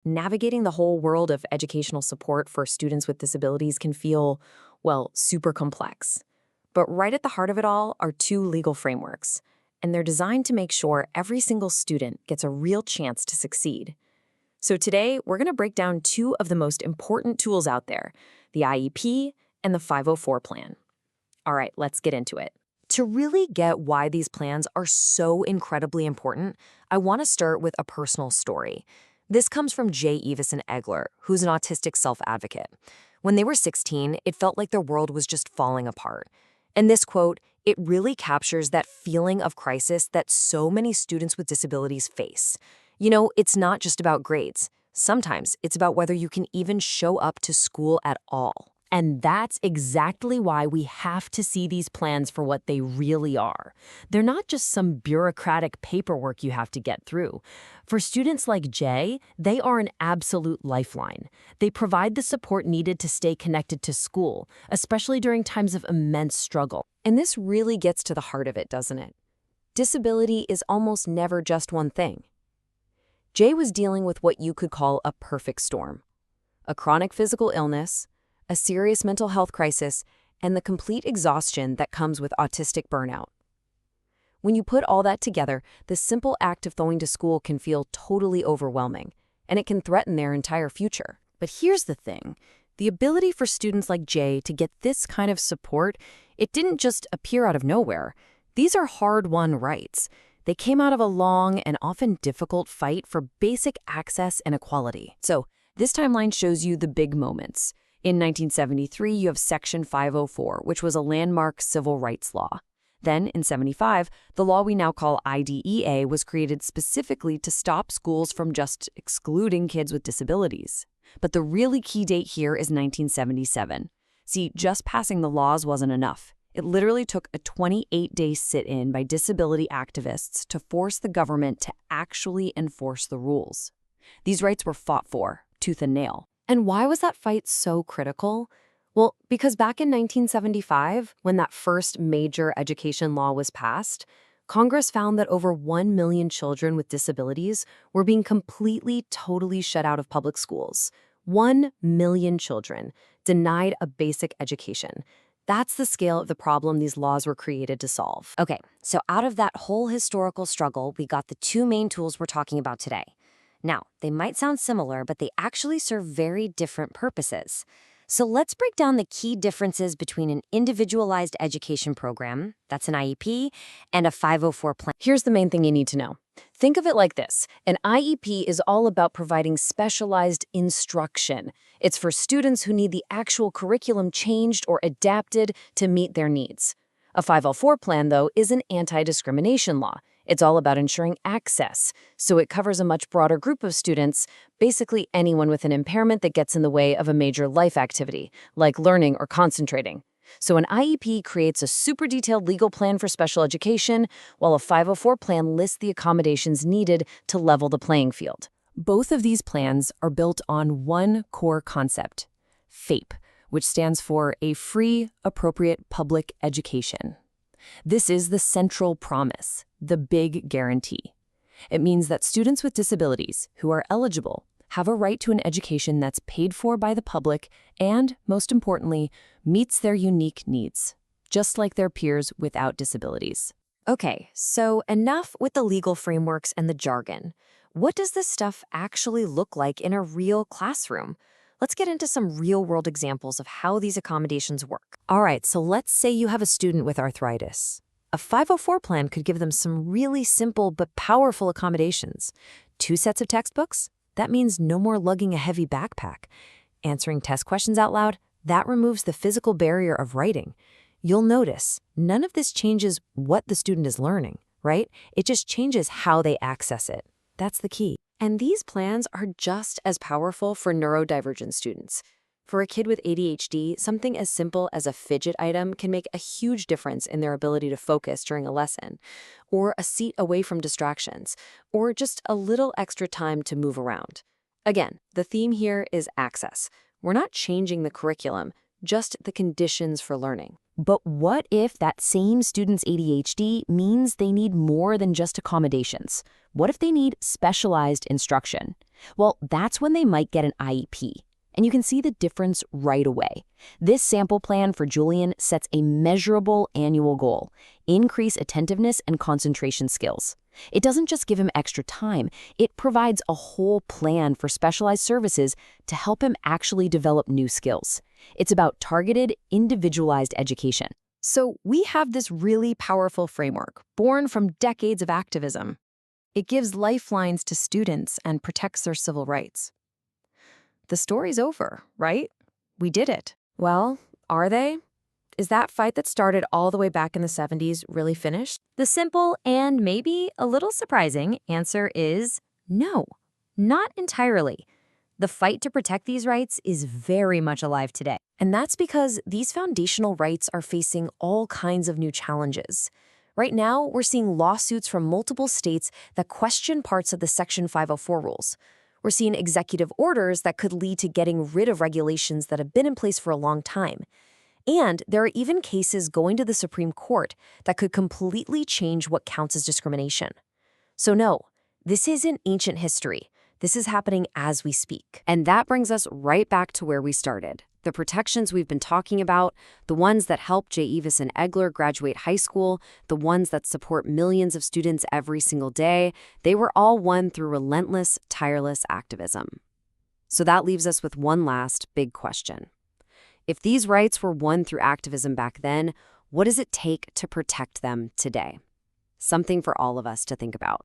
Navigating the whole world of educational support for students with disabilities can feel, well, super complex. But right at the heart of it all are two legal frameworks, and they're designed to make sure every single student gets a real chance to succeed. So today, we're going to break down two of the most important tools out there, the IEP and the 504 plan. All right, let's get into it. To really get why these plans are so incredibly important, I want to start with a personal story. This comes from Jay Evison Egler, who's an autistic self-advocate. When they were 16, it felt like their world was just falling apart. And this quote, it really captures that feeling of crisis that so many students with disabilities face. You know, it's not just about grades. Sometimes it's about whether you can even show up to school at all. And that's exactly why we have to see these plans for what they really are. They're not just some bureaucratic paperwork you have to get through. For students like Jay, they are an absolute lifeline. They provide the support needed to stay connected to school, especially during times of immense struggle. And this really gets to the heart of it, doesn't it? Disability is almost never just one thing. Jay was dealing with what you could call a perfect storm: a chronic physical illness, a serious mental health crisis, and the complete exhaustion that comes with autistic burnout. When you put all that together, the simple act of going to school can feel totally overwhelming, and it can threaten their entire future. But here's the thing. The ability for students like Jay to get this kind of support, it didn't just appear out of nowhere. These are hard-won rights. They came out of a long and often difficult fight for basic access and equality. So, this timeline shows you the big moments. In 1973, you have Section 504, which was a landmark civil rights law. Then, in 75, the law we now call IDEA was created specifically to stop schools from just excluding kids with disabilities. But the really key date here is 1977. See, just passing the laws wasn't enough. It literally took a 28-day sit-in by disability activists to force the government to actually enforce the rules. These rights were fought for, tooth and nail. And why was that fight so critical? Well, because back in 1975, when that first major education law was passed, Congress found that over 1 million children with disabilities were being completely, totally shut out of public schools. 1 million children denied a basic education. That's the scale of the problem these laws were created to solve. Okay, so out of that whole historical struggle, we got the two main tools we're talking about today. Now, they might sound similar, but they actually serve very different purposes. So let's break down the key differences between an individualized education program, that's an IEP, and a 504 plan. Here's the main thing you need to know. Think of it like this. An IEP is all about providing specialized instruction. It's for students who need the actual curriculum changed or adapted to meet their needs. A 504 plan, though, is an anti-discrimination law. It's all about ensuring access, so it covers a much broader group of students, basically anyone with an impairment that gets in the way of a major life activity, like learning or concentrating. So an IEP creates a super detailed legal plan for special education, while a 504 plan lists the accommodations needed to level the playing field. Both of these plans are built on one core concept, FAPE, which stands for a free, appropriate public education. This is the central promise, the big guarantee. It means that students with disabilities who are eligible have a right to an education that's paid for by the public and, most importantly, meets their unique needs, just like their peers without disabilities. Okay, so enough with the legal frameworks and the jargon. What does this stuff actually look like in a real classroom? Let's get into some real-world examples of how these accommodations work. All right, so let's say you have a student with arthritis. A 504 plan could give them some really simple but powerful accommodations. 2 sets of textbooks? That means no more lugging a heavy backpack. Answering test questions out loud? That removes the physical barrier of writing. You'll notice none of this changes what the student is learning, right? It just changes how they access it. That's the key. And these plans are just as powerful for neurodivergent students. For a kid with ADHD, something as simple as a fidget item can make a huge difference in their ability to focus during a lesson, or a seat away from distractions, or just a little extra time to move around. Again, the theme here is access. We're not changing the curriculum, just the conditions for learning. But what if that same student's ADHD means they need more than just accommodations? What if they need specialized instruction? Well, that's when they might get an IEP. And you can see the difference right away. This sample plan for Julian sets a measurable annual goal: increase attentiveness and concentration skills. It doesn't just give him extra time, it provides a whole plan for specialized services to help him actually develop new skills. It's about targeted, individualized education. So we have this really powerful framework, born from decades of activism. It gives lifelines to students and protects their civil rights. The story's over, right? We did it. Well, are they? Is that fight that started all the way back in the 70s really finished? The simple and maybe a little surprising answer is no, not entirely. The fight to protect these rights is very much alive today. And that's because these foundational rights are facing all kinds of new challenges. Right now, we're seeing lawsuits from multiple states that question parts of the Section 504 rules. We're seeing executive orders that could lead to getting rid of regulations that have been in place for a long time. And there are even cases going to the Supreme Court that could completely change what counts as discrimination. So no, this isn't ancient history. This is happening as we speak. And that brings us right back to where we started. The protections we've been talking about, the ones that help J. Evis and Egler graduate high school, the ones that support millions of students every single day, they were all won through relentless, tireless activism. So that leaves us with one last big question. If these rights were won through activism back then, what does it take to protect them today? Something for all of us to think about.